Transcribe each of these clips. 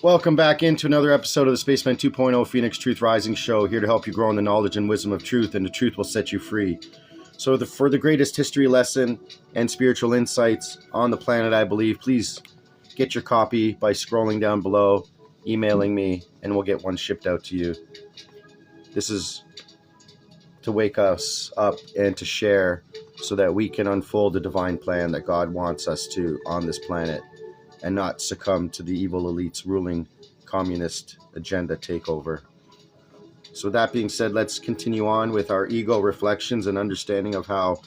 Welcome back into another episode of the Spaceman 2.0 Phoenix Truth Rising Show, here to help you grow in the knowledge and wisdom of truth, and the truth will set you free. So for the greatest history lesson and spiritual insights on the planet, I believe, please get your copy by scrolling down below, emailing me, and we'll get one shipped out to you. This is to wake us up and to share so that we can unfold the divine plan that God wants us to on this planet, and not succumb to the evil elites ruling communist agenda takeover. So with that being said, let's continue on with our ego reflections and understanding of how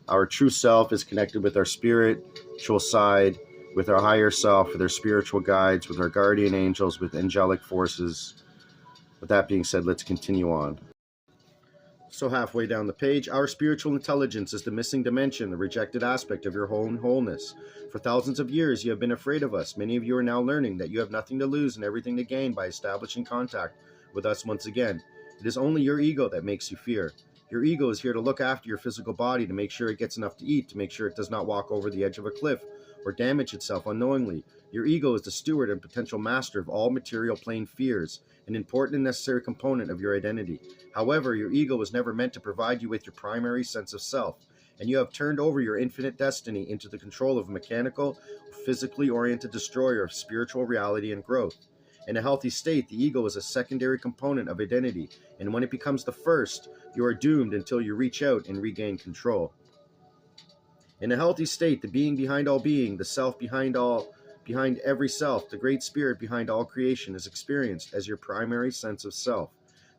our true self is connected with our spiritual side, with our higher self, with our spiritual guides, with our guardian angels, with angelic forces. With that being said, let's continue on. So halfway down the page, our spiritual intelligence is the missing dimension, the rejected aspect of your own wholeness. For thousands of years, you have been afraid of us. Many of you are now learning that you have nothing to lose and everything to gain by establishing contact with us once again. It is only your ego that makes you fear. Your ego is here to look after your physical body, to make sure it gets enough to eat, to make sure it does not walk over the edge of a cliff or damage itself unknowingly. Your ego is the steward and potential master of all material plane fears, an important and necessary component of your identity. However, your ego was never meant to provide you with your primary sense of self, and you have turned over your infinite destiny into the control of a mechanical, physically oriented destroyer of spiritual reality and growth. In a healthy state, the ego is a secondary component of identity, and when it becomes the first, you are doomed until you reach out and regain control. In a healthy state, the being behind all being, the self behind every self, the great spirit behind all creation, is experienced as your primary sense of self.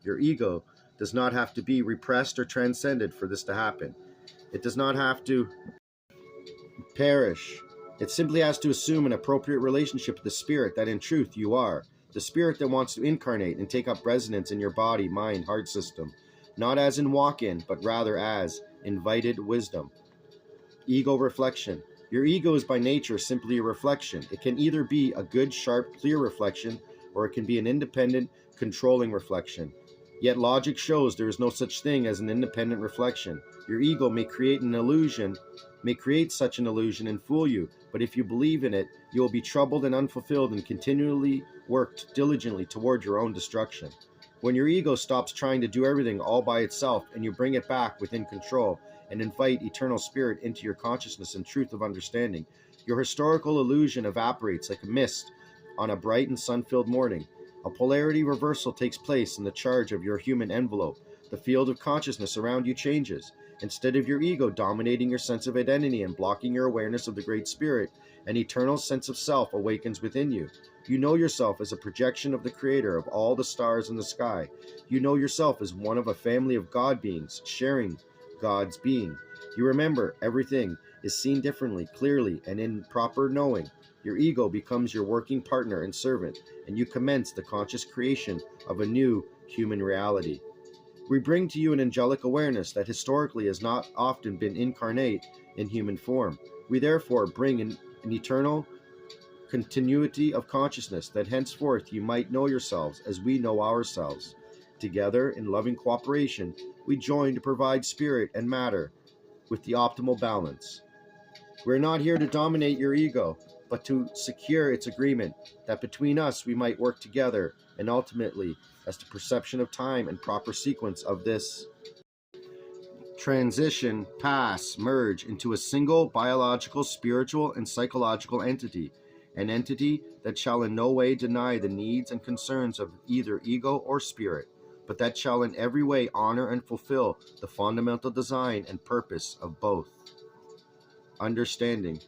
Your ego does not have to be repressed or transcended for this to happen. It does not have to perish. It simply has to assume an appropriate relationship to the spirit that in truth you are. The spirit that wants to incarnate and take up residence in your body, mind, heart system. Not as in walk-in, but rather as invited wisdom. Ego reflection. Your ego is by nature simply a reflection. It can either be a good, sharp, clear reflection, or it can be an independent, controlling reflection. Yet logic shows there is no such thing as an independent reflection. Your ego may create such an illusion and fool you, but if you believe in it, you will be troubled and unfulfilled and continually work diligently toward your own destruction. When your ego stops trying to do everything all by itself and you bring it back within control and invite eternal spirit into your consciousness and truth of understanding, your historical illusion evaporates like a mist on a bright and sun-filled morning. A polarity reversal takes place in the charge of your human envelope. The field of consciousness around you changes. Instead of your ego dominating your sense of identity and blocking your awareness of the Great Spirit, an eternal sense of self awakens within you. You know yourself as a projection of the Creator of all the stars in the sky. You know yourself as one of a family of God beings, sharing God's being. You remember everything is seen differently, clearly, and in proper knowing. Your ego becomes your working partner and servant, and you commence the conscious creation of a new human reality. We bring to you an angelic awareness that historically has not often been incarnate in human form. We therefore bring an eternal continuity of consciousness that henceforth you might know yourselves as we know ourselves. Together, in loving cooperation, we join to provide spirit and matter with the optimal balance. We're not here to dominate your ego, but to secure its agreement that between us we might work together, and ultimately, as the perception of time and proper sequence of this transition merge into a single biological, spiritual, and psychological entity, an entity that shall in no way deny the needs and concerns of either ego or spirit, but that shall in every way honor and fulfill the fundamental design and purpose of both. Understanding.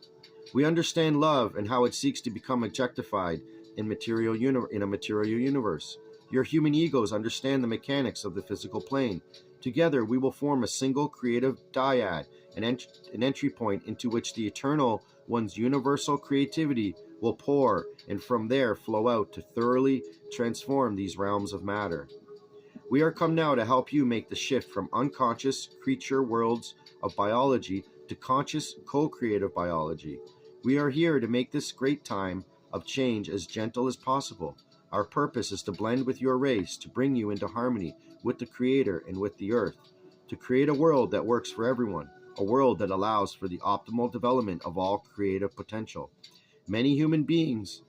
We understand love and how it seeks to become objectified in a material universe. Your human egos understand the mechanics of the physical plane. Together, we will form a single creative dyad, an entry point into which the Eternal One's universal creativity will pour, and from there flow out to thoroughly transform these realms of matter. We are come now to help you make the shift from unconscious creature worlds of biology to conscious co-creative biology. We are here to make this great time of change as gentle as possible. Our purpose is to blend with your race, to bring you into harmony with the Creator and with the earth, to create a world that works for everyone, a world that allows for the optimal development of all creative potential. Many human beings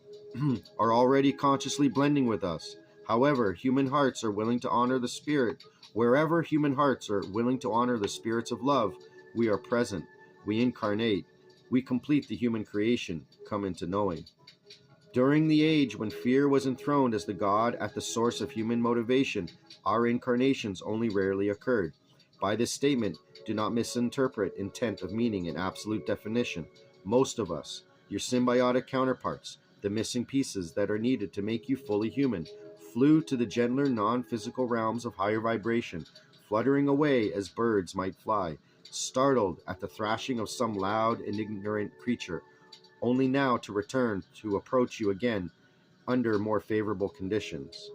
are already consciously blending with us. However, human hearts are willing to honor the spirit. Wherever human hearts are willing to honor the spirits of love, we are present. We incarnate. We complete the human creation, come into knowing. During the age when fear was enthroned as the god at the source of human motivation, our incarnations only rarely occurred. By this statement, do not misinterpret intent of meaning in absolute definition. Most of us, your symbiotic counterparts, the missing pieces that are needed to make you fully human, flew to the gentler non-physical realms of higher vibration, fluttering away as birds might fly, startled at the thrashing of some loud and ignorant creature, only now to return to approach you again under more favorable conditions.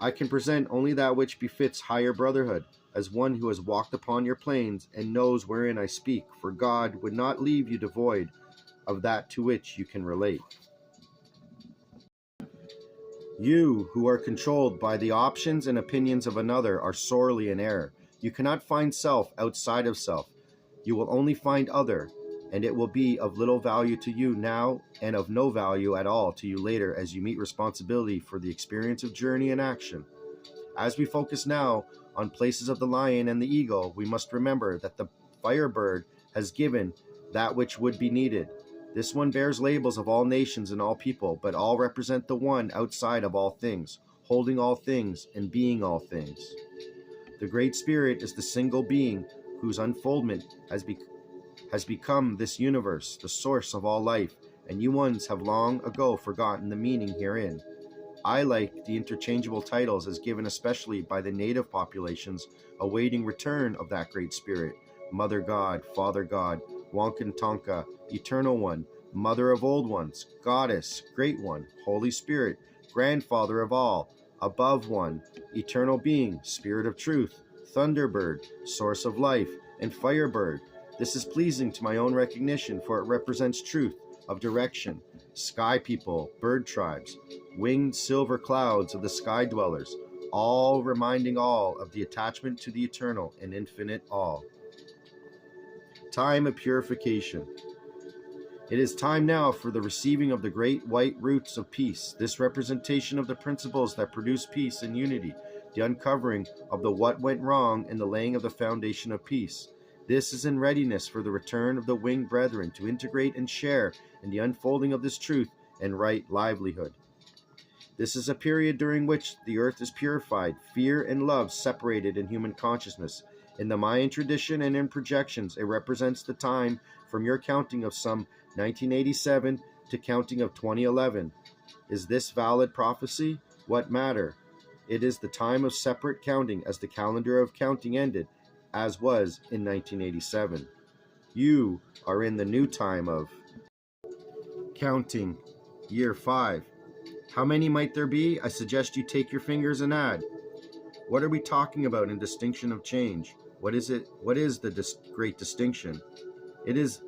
I can present only that which befits higher brotherhood, as one who has walked upon your plains and knows wherein I speak, for God would not leave you devoid of that to which you can relate. You, who are controlled by the options and opinions of another, are sorely in error. You cannot find self outside of self. You will only find other, and it will be of little value to you now and of no value at all to you later as you meet responsibility for the experience of journey and action. As we focus now on places of the lion and the eagle, we must remember that the firebird has given that which would be needed. This one bears labels of all nations and all people, but all represent the one outside of all things, holding all things and being all things. The Great Spirit is the single being whose unfoldment has become this universe, the source of all life, and you ones have long ago forgotten the meaning herein. I like the interchangeable titles as given especially by the native populations awaiting return of that Great Spirit: Mother God, Father God, Wankan Tonka, Eternal One, Mother of Old Ones, Goddess, Great One, Holy Spirit, Grandfather of all, Above One, Eternal Being, Spirit of Truth, Thunderbird, Source of Life, and Firebird. This is pleasing to my own recognition, for it represents truth of direction, sky people, bird tribes, winged silver clouds of the sky dwellers, all reminding all of the attachment to the eternal and infinite all. Time of purification. It is time now for the receiving of the great white roots of peace, this representation of the principles that produce peace and unity, the uncovering of the what went wrong and the laying of the foundation of peace. This is in readiness for the return of the winged brethren to integrate and share in the unfolding of this truth and right livelihood. This is a period during which the earth is purified, fear and love separated in human consciousness. In the Mayan tradition and in projections, it represents the time from your counting of some 1987 to counting of 2011. Is this valid prophecy? What matter? It is the time of separate counting as the calendar of counting ended, as was in 1987. You are in the new time of counting, year 5. How many might there be? I suggest you take your fingers and add. What are we talking about in distinction of change? What is it? What is the great distinction? It is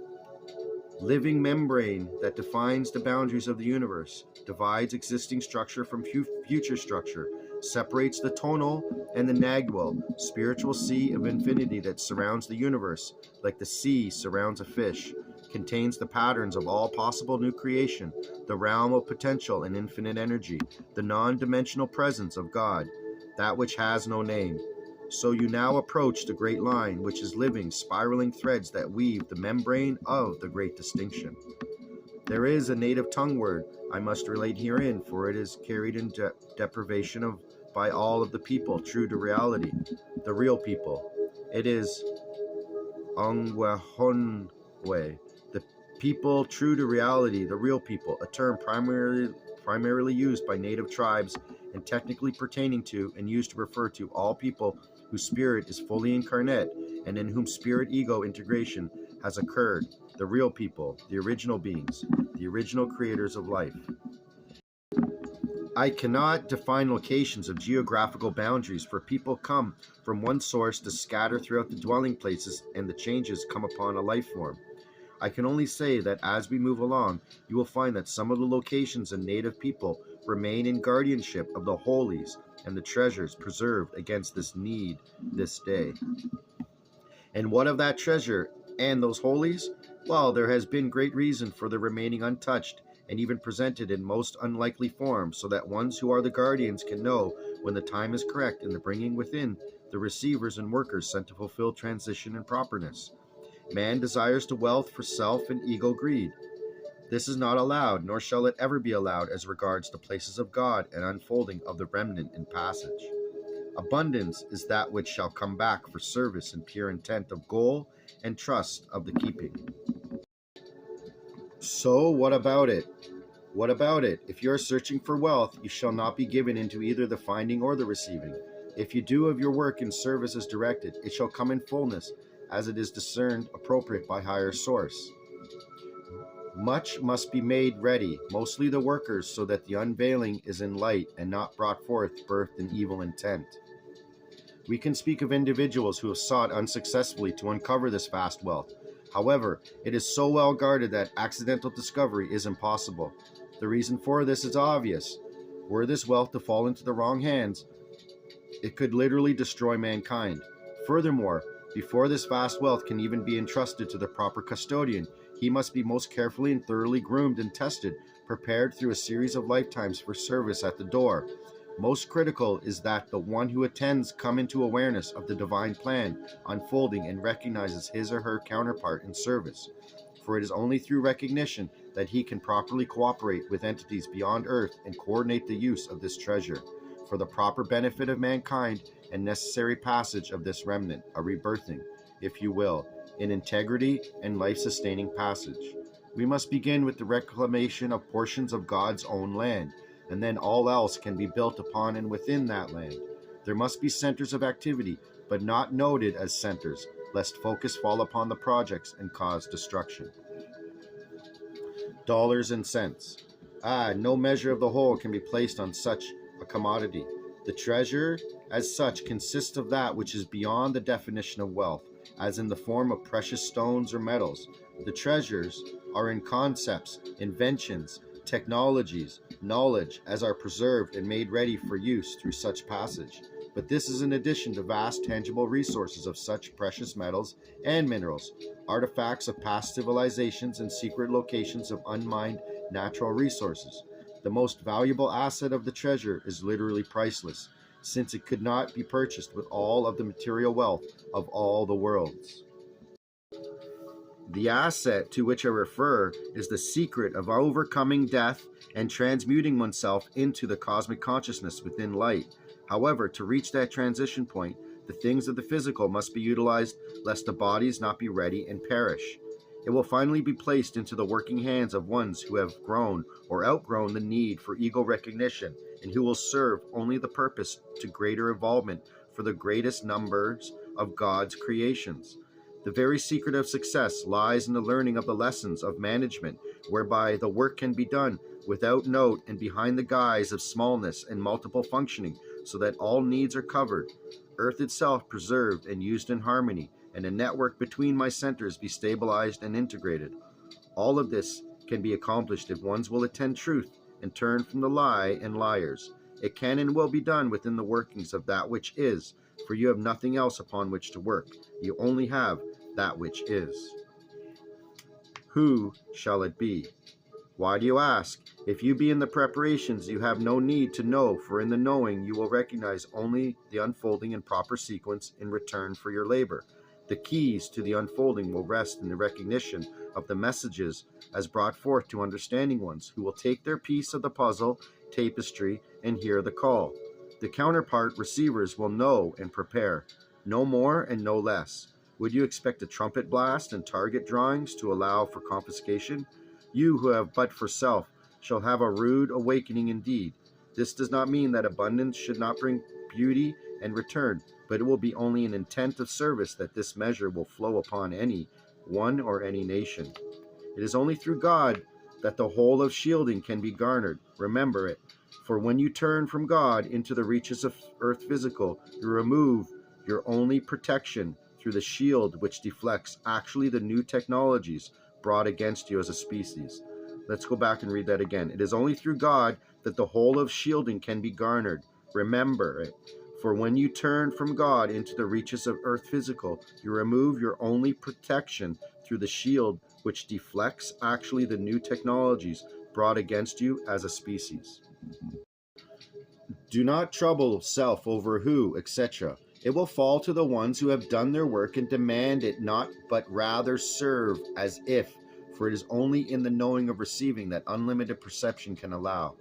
living membrane that defines the boundaries of the universe, divides existing structure from future structure, separates the tonal and the nagwal, spiritual sea of infinity that surrounds the universe like the sea surrounds a fish, contains the patterns of all possible new creation, the realm of potential and infinite energy, the non-dimensional presence of God, that which has no name. So you now approach the great line, which is living, spiraling threads that weave the membrane of the great distinction. There is a native tongue word I must relate herein, for it is carried in deprivation of by all of the people true to reality, the real people. It is Ongwehonwe, the people true to reality, the real people, a term primarily used by native tribes and technically pertaining to and used to refer to all people whose spirit is fully incarnate and in whom spirit ego integration has occurred, the real people, the original beings, the original creators of life. I cannot define locations of geographical boundaries, for people come from one source to scatter throughout the dwelling places and the changes come upon a life form. I can only say that as we move along, you will find that some of the locations and native people remain in guardianship of the holies and the treasures preserved against this need this day. And what of that treasure and those holies? Well, there has been great reason for the remaining untouched and even presented in most unlikely form, so that ones who are the guardians can know when the time is correct in the bringing within the receivers and workers sent to fulfill transition and properness. Man desires to wealth for self and ego greed. This is not allowed, nor shall it ever be allowed as regards the places of God and unfolding of the remnant in passage. Abundance is that which shall come back for service and pure intent of goal and trust of the keeping. So what about it? What about it? If you are searching for wealth, you shall not be given into either the finding or the receiving. If you do of your work in service as directed, it shall come in fullness, as it is discerned appropriate by higher source. Much must be made ready, mostly the workers, so that the unveiling is in light and not brought forth birthed in evil intent. We can speak of individuals who have sought unsuccessfully to uncover this vast wealth. However, it is so well guarded that accidental discovery is impossible. The reason for this is obvious. Were this wealth to fall into the wrong hands, it could literally destroy mankind. Furthermore, before this vast wealth can even be entrusted to the proper custodian, he must be most carefully and thoroughly groomed and tested, prepared through a series of lifetimes for service at the door. Most critical is that the one who attends come into awareness of the divine plan unfolding and recognizes his or her counterpart in service. For it is only through recognition that he can properly cooperate with entities beyond Earth and coordinate the use of this treasure for the proper benefit of mankind and necessary passage of this remnant, a rebirthing, if you will, in integrity and life-sustaining passage. We must begin with the reclamation of portions of God's own land, and then all else can be built upon and within that land. There must be centers of activity, but not noted as centers, lest focus fall upon the projects and cause destruction. Dollars and cents. No measure of the whole can be placed on such a commodity. The treasure, as such, consists of that which is beyond the definition of wealth, as in the form of precious stones or metals. The treasures are in concepts, inventions, technologies, knowledge, as are preserved and made ready for use through such passage. But this is in addition to vast tangible resources of such precious metals and minerals, artifacts of past civilizations and secret locations of unmined natural resources. The most valuable asset of the treasure is literally priceless, since it could not be purchased with all of the material wealth of all the worlds. The asset to which I refer is the secret of overcoming death and transmuting oneself into the cosmic consciousness within light. However, to reach that transition point, the things of the physical must be utilized lest the bodies not be ready and perish. It will finally be placed into the working hands of ones who have grown or outgrown the need for ego recognition and who will serve only the purpose to greater involvement for the greatest numbers of God's creations. The very secret of success lies in the learning of the lessons of management, whereby the work can be done without note and behind the guise of smallness and multiple functioning, so that all needs are covered, Earth itself preserved and used in harmony, and a network between my centers be stabilized and integrated. All of this can be accomplished if ones will attend truth and turn from the lie and liars. It can and will be done within the workings of that which is, for you have nothing else upon which to work. You only have that which is. Who shall it be? Why do you ask? If you be in the preparations, you have no need to know, for in the knowing you will recognize only the unfolding in proper sequence in return for your labor. The keys to the unfolding will rest in the recognition of the messages as brought forth to understanding ones, who will take their piece of the puzzle, tapestry, and hear the call. The counterpart receivers will know and prepare, no more and no less. Would you expect a trumpet blast and target drawings to allow for confiscation? You who have but for self shall have a rude awakening indeed. This does not mean that abundance should not bring beauty and return, but it will be only an intent of service that this measure will flow upon any one or any nation. It is only through God that the whole of shielding can be garnered. Remember it. For when you turn from God into the reaches of earth physical, you remove your only protection through the shield which deflects actually the new technologies brought against you as a species. Let's go back and read that again. It is only through God that the whole of shielding can be garnered. Remember it. For when you turn from God into the reaches of earth physical, you remove your only protection through the shield which deflects actually the new technologies brought against you as a species. Do not trouble self over who, etc. It will fall to the ones who have done their work and demand it not, but rather serve as if, for it is only in the knowing of receiving that unlimited perception can allow.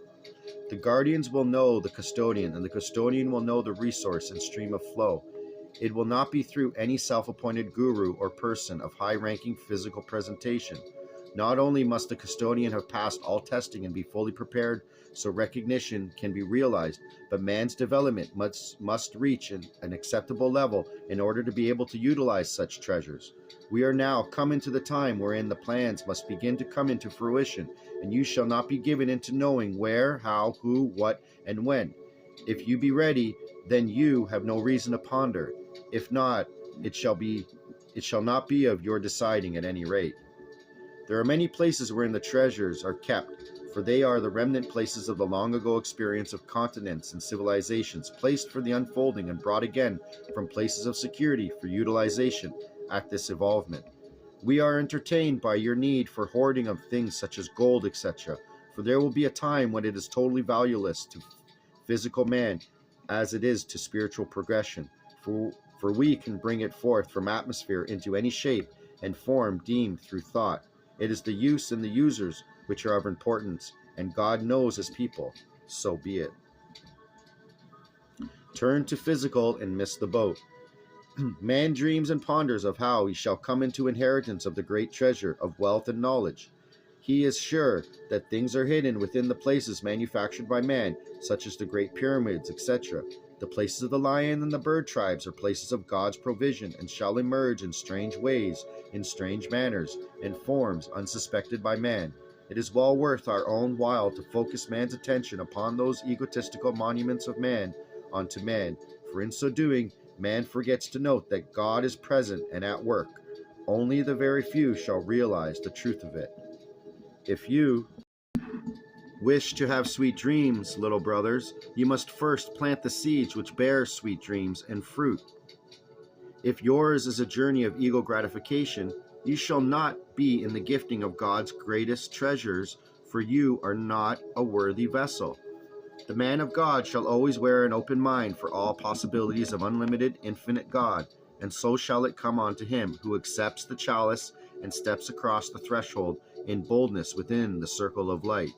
The guardians will know the custodian, and the custodian will know the resource and stream of flow. It will not be through any self-appointed guru or person of high-ranking physical presentation. Not only must the custodian have passed all testing and be fully prepared so recognition can be realized, but man's development must reach an acceptable level in order to be able to utilize such treasures. We are now come into the time wherein the plans must begin to come into fruition, and you shall not be given into knowing where, how, who, what, and when. If you be ready, then you have no reason to ponder. If not, it shall not be of your deciding at any rate. There are many places wherein the treasures are kept, for they are the remnant places of the long ago experience of continents and civilizations, placed for the unfolding and brought again from places of security for utilization at this evolvement. We are entertained by your need for hoarding of things such as gold, etc., for there will be a time when it is totally valueless to physical man as it is to spiritual progression, for we can bring it forth from atmosphere into any shape and form deemed through thought. It is the use and the users which are of importance, and God knows his people, so be it. Turn to physical and miss the boat. Man dreams and ponders of how he shall come into inheritance of the great treasure of wealth and knowledge. He is sure that things are hidden within the places manufactured by man, such as the great pyramids, etc. The places of the lion and the bird tribes are places of God's provision, and shall emerge in strange ways, in strange manners, and forms unsuspected by man. It is well worth our own while to focus man's attention upon those egotistical monuments of man unto man, for in so doing, man forgets to note that God is present and at work. Only the very few shall realize the truth of it. If you wish to have sweet dreams, little brothers, you must first plant the seeds which bear sweet dreams and fruit. If yours is a journey of ego gratification, you shall not be in the gifting of God's greatest treasures, for you are not a worthy vessel. The man of God shall always wear an open mind for all possibilities of unlimited, infinite God, and so shall it come unto him who accepts the chalice and steps across the threshold in boldness within the circle of light.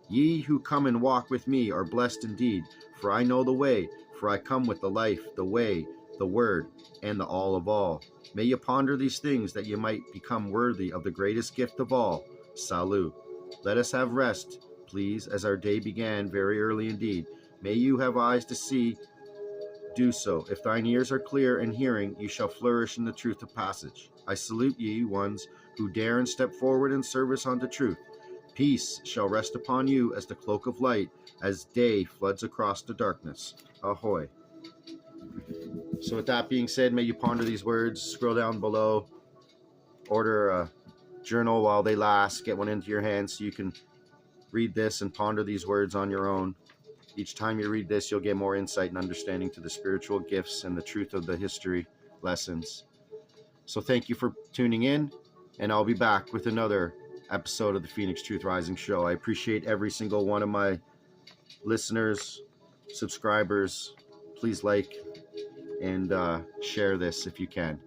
Ye who come and walk with me are blessed indeed, for I know the way, for I come with the life, the way, the word, and the all of all. May you ponder these things that you might become worthy of the greatest gift of all. Salut. Let us have rest, please, as our day began very early indeed. May you have eyes to see, do so. If thine ears are clear and hearing, you shall flourish in the truth of passage. I salute ye, ones who dare and step forward in service unto truth. Peace shall rest upon you as the cloak of light, as day floods across the darkness. Ahoy. So with that being said, may you ponder these words. Scroll down below. Order a journal while they last. Get one into your hands so you can read this and ponder these words on your own. Each time you read this, you'll get more insight and understanding to the spiritual gifts and the truth of the history lessons. So thank you for tuning in, and I'll be back with another episode of the Phoenix Truth Rising Show. I appreciate every single one of my listeners, subscribers. Please like and share this if you can.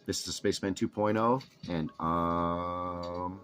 This is the Spaceman 2.0, and out.